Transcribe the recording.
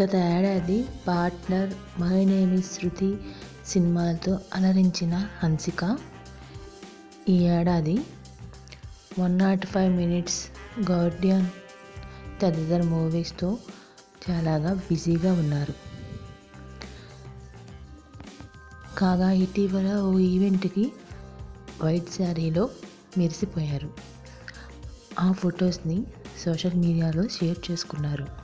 గత ఏడాది 'partner', 'my name is శృతి' సినిమాలతో అలరించిన హన్సిక ఈ ఏడాది 105 మినిట్స్, 'గార్డియన్' తదితర మూవీస్తో చాలా బిజీగా ఉన్నారు. కాగా ఇటీవల ఓ ఈవెంట్కి వైట్ శారీలో మెరిసిపోయారు. ఆ ఫొటోస్ని సోషల్ మీడియాలో షేర్ చేసుకున్నారు.